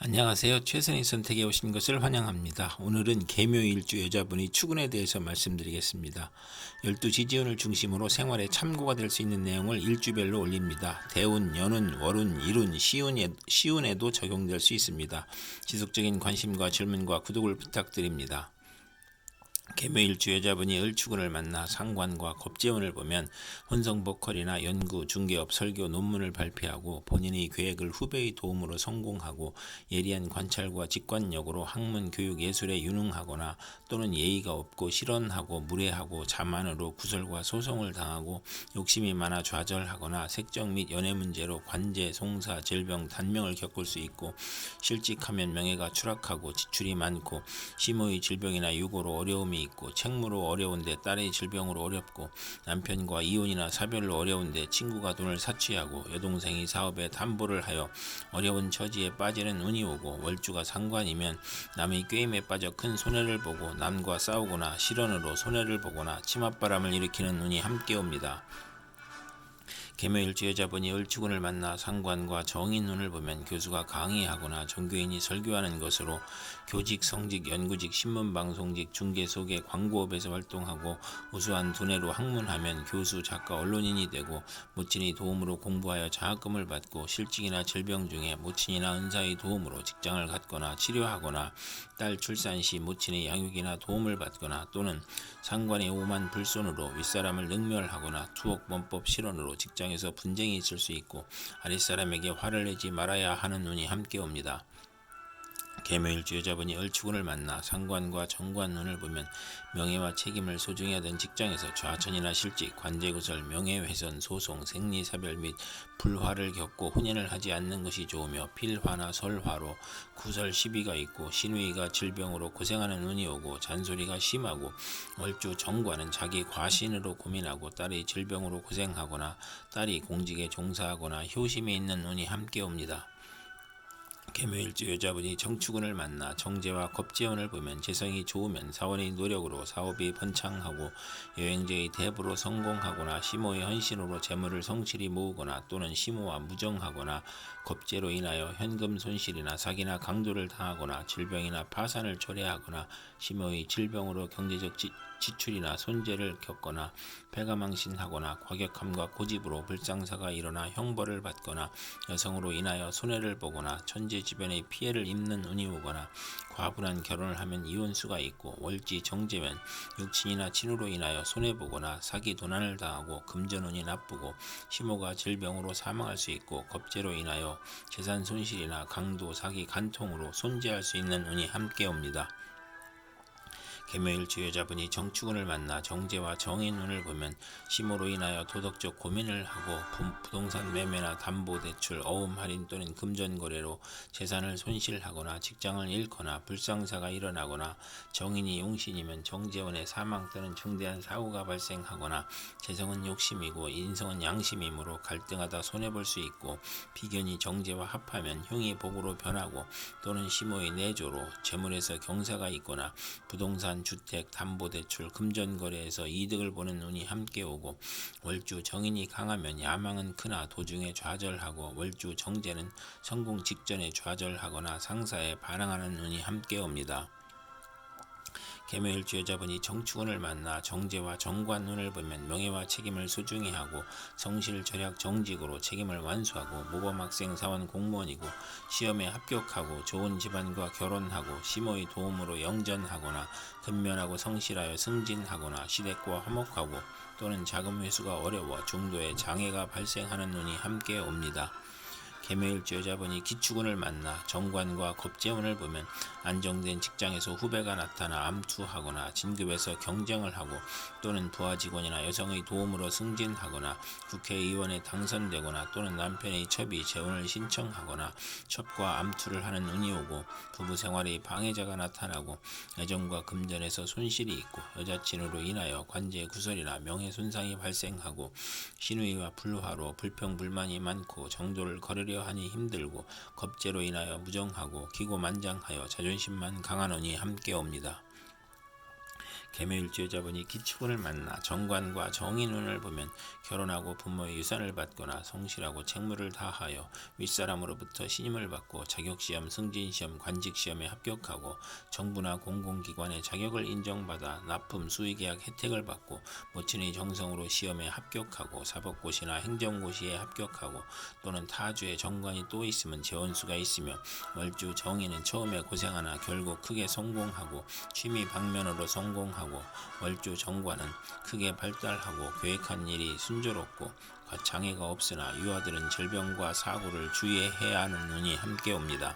안녕하세요. 최선의 선택에 오신 것을 환영합니다. 오늘은 계묘일주 여자분이 축운에 대해서 말씀드리겠습니다. 12지지운을 중심으로 생활에 참고가 될 수 있는 내용을 일주별로 올립니다. 대운, 연운, 월운, 일운, 시운에도 적용될 수 있습니다. 지속적인 관심과 질문과 구독을 부탁드립니다. 계묘일주 여자분이 을축운을 만나 상관과 겁재운을 보면 혼성보컬이나 연구, 중개업, 설교, 논문을 발표하고 본인의 계획을 후배의 도움으로 성공하고 예리한 관찰과 직관력으로 학문, 교육, 예술에 유능하거나 또는 예의가 없고 실언하고 무례하고 자만으로 구설과 소송을 당하고 욕심이 많아 좌절하거나 색적 및 연애 문제로 관제, 송사, 질병, 단명을 겪을 수 있고 실직하면 명예가 추락하고 지출이 많고 시모의 질병이나 유고로 어려움이 있고 책무로 어려운데 딸의 질병으로 어렵고 남편과 이혼이나 사별로 어려운데 친구가 돈을 사취하고 여동생이 사업에 담보를 하여 어려운 처지에 빠지는 운이 오고 월주가 상관이면 남의 꾀임에 빠져 큰 손해를 보고 남과 싸우거나 실언으로 손해를 보거나 치맛바람을 일으키는 운이 함께 옵니다. 계묘일주 여자분이 을축운을 만나 상관과 정인운을 보면 교수가 강의하거나 종교인이 설교하는 것으로 교직, 성직, 연구직, 신문방송직, 중개, 소개, 광고업에서 활동하고 우수한 두뇌로 학문하면 교수, 작가, 언론인이 되고 모친의 도움으로 공부하여 장학금을 받고 실직이나 질병 중에 모친이나 은사의 도움으로 직장을 갖거나 치료하거나 딸 출산 시 모친의 양육이나 도움을 받거나 또는 상관의 오만 불손으로 윗사람을 능멸하거나 투옥범법 실언으로 직장에서 분쟁이 있을 수 있고 아랫사람에게 화를 내지 말아야 하는 운이 함께 옵니다. 계묘일주 여자분이 을축운을 만나 상관과 정관운을 보면 명예와 책임을 소중히 하던 직장에서 좌천이나 실직, 관제구설, 명예훼손, 소송, 생리사별 및 불화를 겪고 혼인을 하지 않는 것이 좋으며 필화나 설화로 구설 시비가 있고 신우이가 질병으로 고생하는 운이 오고 잔소리가 심하고 월주 정관은 자기 과신으로 고민하고 딸이 질병으로 고생하거나 딸이 공직에 종사하거나 효심이 있는 운이 함께 옵니다. 계묘일주 여자분이 정축운을 만나 정제와 겁재운을 보면 재성이 좋으면 사원의 노력으로 사업이 번창하고 여행제의 대부로 성공하거나 시모의 헌신으로 재물을 성실히 모으거나 또는 시모와 무정하거나 겁재로 인하여 현금 손실이나 사기나 강도를 당하거나 질병이나 파산을 초래하거나 시모의 질병으로 경제적 지출이나 손재를 겪거나 패가망신하거나 과격함과 고집으로 불상사가 일어나 형벌을 받거나 여성으로 인하여 손해를 보거나 천재 주변에 피해를 입는 운이 오거나 과분한 결혼을 하면 이혼수가 있고 월지 정제면 육친이나 친우로 인하여 손해보거나 사기 도난을 당하고 금전운이 나쁘고 시모가 질병으로 사망할 수 있고 겁재로 인하여 재산 손실이나 강도, 사기, 간통으로 손재할 수 있는 운이 함께 옵니다. 계묘일주 여자분이 정축운을 만나 정제와 정인운을 보면 시모로 인하여 도덕적 고민을 하고 부동산 매매나 담보대출, 어음 할인 또는 금전거래로 재산을 손실하거나 직장을 잃거나 불상사가 일어나거나 정인이 용신이면 정제운의 사망 또는 중대한 사고가 발생하거나 재성은 욕심이고 인성은 양심이므로 갈등하다 손해볼 수 있고 비견이 정제와 합하면 흉이 복으로 변하고 또는 시모의 내조로 재물에서 경사가 있거나 부동산, 주택, 담보대출, 금전거래에서 이득을 보는 운이 함께 오고 월주 정인이 강하면 야망은 크나 도중에 좌절하고 월주 정제는 성공 직전에 좌절하거나 상사에 반항하는 운이 함께 옵니다. 계묘일주 여자분이 정축운을 만나 정제와 정관운을 보면 명예와 책임을 소중히 하고 성실, 절약, 정직으로 책임을 완수하고 모범학생, 사원, 공무원이고 시험에 합격하고 좋은 집안과 결혼하고 시모의 도움으로 영전하거나 근면하고 성실하여 승진하거나 시댁과 화목하고 또는 자금 회수가 어려워 중도에 장애가 발생하는 운이 함께 옵니다. 계묘일주 여자분이 기축운을 만나 정관과 겁재운을 보면 안정된 직장에서 후배가 나타나 암투하거나 진급에서 경쟁을 하고 또는 부하 직원이나 여성의 도움으로 승진하거나 국회의원에 당선되거나 또는 남편의 첩이 재혼을 신청하거나 첩과 암투를 하는 운이 오고 부부 생활의 방해자가 나타나고 애정과 금전에서 손실이 있고 여자친으로 인하여 관제 구설이나 명예손상이 발생하고 신우이와 불화로 불평불만이 많고 정도를 거르려 하니 힘들고 겁재로 인하여 무정하고 기고만장하여 자존심만 강한 운이 함께 옵니다. 계묘일주 여자분이 기축운을 만나 정관과 정인운을 보면 결혼하고 부모의 유산을 받거나 성실하고 책무를 다하여 윗사람으로부터 신임을 받고 자격시험, 승진시험, 관직시험에 합격하고 정부나 공공기관의 자격을 인정받아 납품, 수의계약 혜택을 받고 모친의 정성으로 시험에 합격하고 사법고시나 행정고시에 합격하고 또는 타주에 정관이 또 있으면 재원수가 있으며 월주 정인은 처음에 고생하나 결국 크게 성공하고 취미 방면으로 성공하고 월주 정관은 크게 발달하고 계획한 일이 순조롭고 장애가 없으나 유아들은 질병과 사고를 주의해야 하는 운이 함께 옵니다.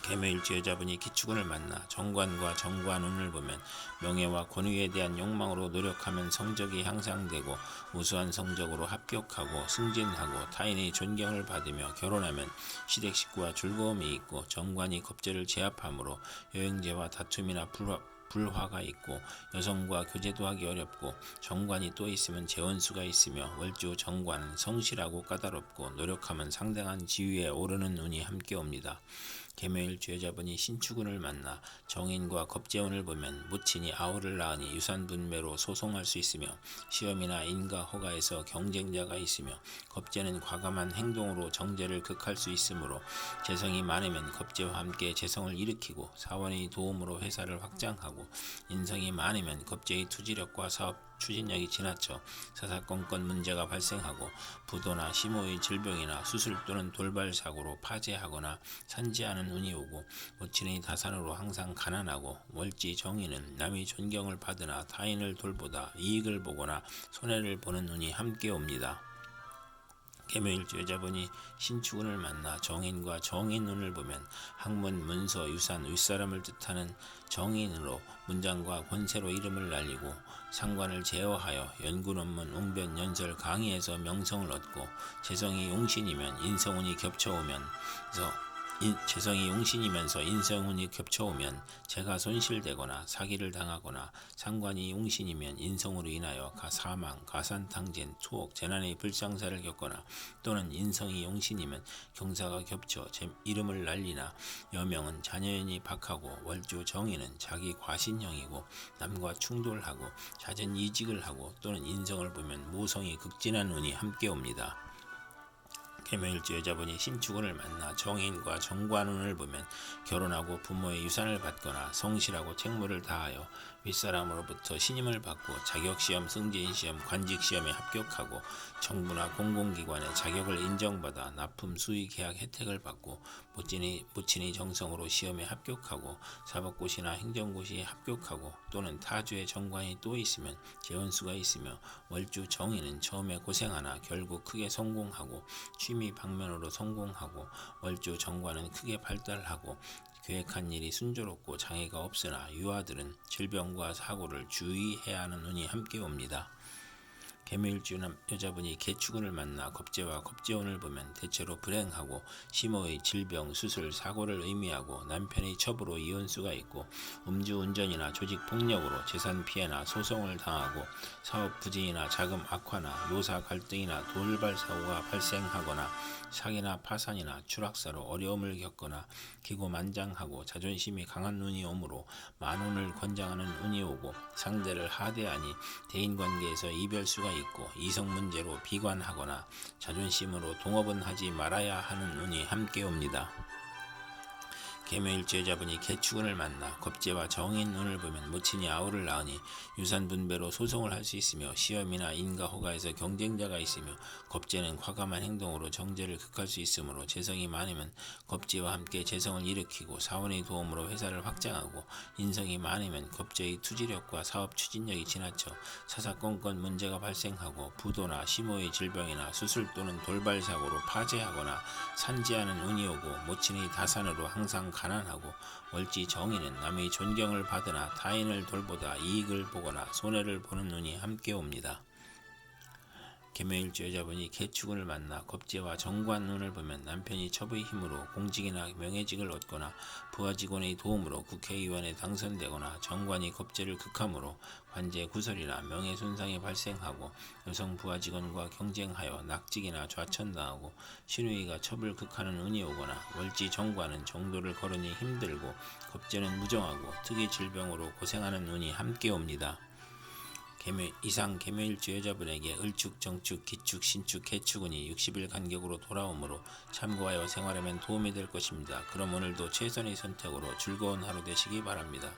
계묘일주 여자분이 기축운을 만나 정관과 정관운을 보면 명예와 권위에 대한 욕망으로 노력하면 성적이 향상되고 우수한 성적으로 합격하고 승진하고 타인의 존경을 받으며 결혼하면 시댁 식구와 즐거움이 있고 정관이 겁재를 제압하므로 여행제와 다툼이나 불화가 있고 여성과 교제도 하기 어렵고 정관이 또 있으면 재원수가 있으며 월주 정관은 성실하고 까다롭고 노력하면 상당한 지위에 오르는 운이 함께 옵니다. 계묘일주 여자분이 신축운을 만나 정인과 겁재운을 보면 모친이 아우를 낳으니 유산분배로 소송할 수 있으며 시험이나 인가 허가에서 경쟁자가 있으며 겁재는 과감한 행동으로 정제를 극할 수 있으므로 재성이 많으면 겁재와 함께 재성을 일으키고 사원의 도움으로 회사를 확장하고 인성이 많으면 겁재의 투지력과 사업 추진력이 지나쳐 사사건건 문제가 발생하고 부도나 심호의 질병이나 수술 또는 돌발 사고로 파재하거나 산지하는 운이 오고 모친의 다산으로 항상 가난하고 월지 정인은 남의 존경을 받으나 타인을 돌보다 이익을 보거나 손해를 보는 운이 함께 옵니다. 계묘일주 여자분이 신축운을 만나 정인과 정인운을 보면 학문, 문서, 유산, 윗사람을 뜻하는 정인으로 문장과 권세로 이름을 날리고 상관을 제어하여 연구 논문, 웅변, 연설, 강의에서 명성을 얻고 재성이 용신이면 인성운이 겹쳐오면서 인성운이 겹쳐오면 재가 손실되거나 사기를 당하거나 상관이 용신이면 인성으로 인하여 사망, 가산탕진, 투옥, 재난의 불상사를 겪거나 또는 인성이 용신이면 경사가 겹쳐 이름을 날리나 여명은 자녀연이 박하고 월주 정인은 자기 과신형이고 남과 충돌하고 잦은 이직을 하고 또는 인성을 보면 모성이 극진한 운이 함께 옵니다. 계묘일주 여자분이 신축운을 만나 정인과 정관운을 보면 결혼하고 부모의 유산을 받거나 성실하고 책무를 다하여 윗사람으로부터 신임을 받고 자격시험, 승진시험, 관직시험에 합격하고 정부나 공공기관의 자격을 인정받아 납품, 수의 계약 혜택을 받고 모친의 정성으로 시험에 합격하고 사법고시나 행정고시에 합격하고 또는 타주의 정관이 또 있으면 재원수가 있으며 월주 정인은 처음에 고생하나 결국 크게 성공하고 취미 방면으로 성공하고 월주 정관은 크게 발달하고 계획한 일이 순조롭고 장애가 없으나 유아들은 질병과 사고를 주의해야 하는 운이 함께 옵니다. 계묘일주 여자분이 계축운을 만나 겁재와 겁재운을 보면 대체로 불행하고 심호의 질병, 수술, 사고를 의미하고 남편의 첩으로 이혼수가 있고 음주운전이나 조직폭력으로 재산 피해나 소송을 당하고 사업 부진이나 자금 악화나 노사 갈등이나 돌발 사고가 발생하거나 사기나 파산이나 추락사로 어려움을 겪거나 기고만장하고 자존심이 강한 운이 오므로 만운을 권장하는 운이 오고 상대를 하대하니 대인관계에서 이별수가 있고 이성 문제로 비관하거나 자존심으로 동업은 하지 말아야 하는 운이 함께 옵니다. 계묘일주 여자분이 계축운을 만나 겁재와 정인운을 보면 모친이 아우를 낳으니 유산분배로 소송을 할 수 있으며 시험이나 인가 허가에서 경쟁자가 있으며 겁재는 과감한 행동으로 정제를 극할 수 있으므로 재성이 많으면 겁재와 함께 재성을 일으키고 사원의 도움으로 회사를 확장하고 인성이 많으면 겁재의 투지력과 사업 추진력이 지나쳐 사사건건 문제가 발생하고 부도나 심호의 질병이나 수술 또는 돌발 사고로 파재하거나 산지하는 운이 오고 모친의 다산으로 항상 가난하고 월지 정인은 남의 존경을 받으나 타인을 돌보다 이익을 보거나 손해를 보는 운이 함께 옵니다. 계묘일주 여자분이 개축운을 만나 겁재와 정관운을 보면 남편이 첩의 힘으로 공직이나 명예직을 얻거나 부하직원의 도움으로 국회의원에 당선되거나 정관이 겁재를 극함으로 관제 구설이나 명예손상이 발생하고 여성 부하직원과 경쟁하여 낙직이나 좌천당하고 신우이가 첩을 극하는 운이 오거나 월지 정관은 정도를 거르니 힘들고 겁재는 무정하고 특이 질병으로 고생하는 운이 함께 옵니다. 이상 계묘일주 여자분에게 을축, 정축, 기축, 신축, 개축운이 60일 간격으로 돌아오므로 참고하여 생활하면 도움이 될 것입니다. 그럼 오늘도 최선의 선택으로 즐거운 하루 되시기 바랍니다.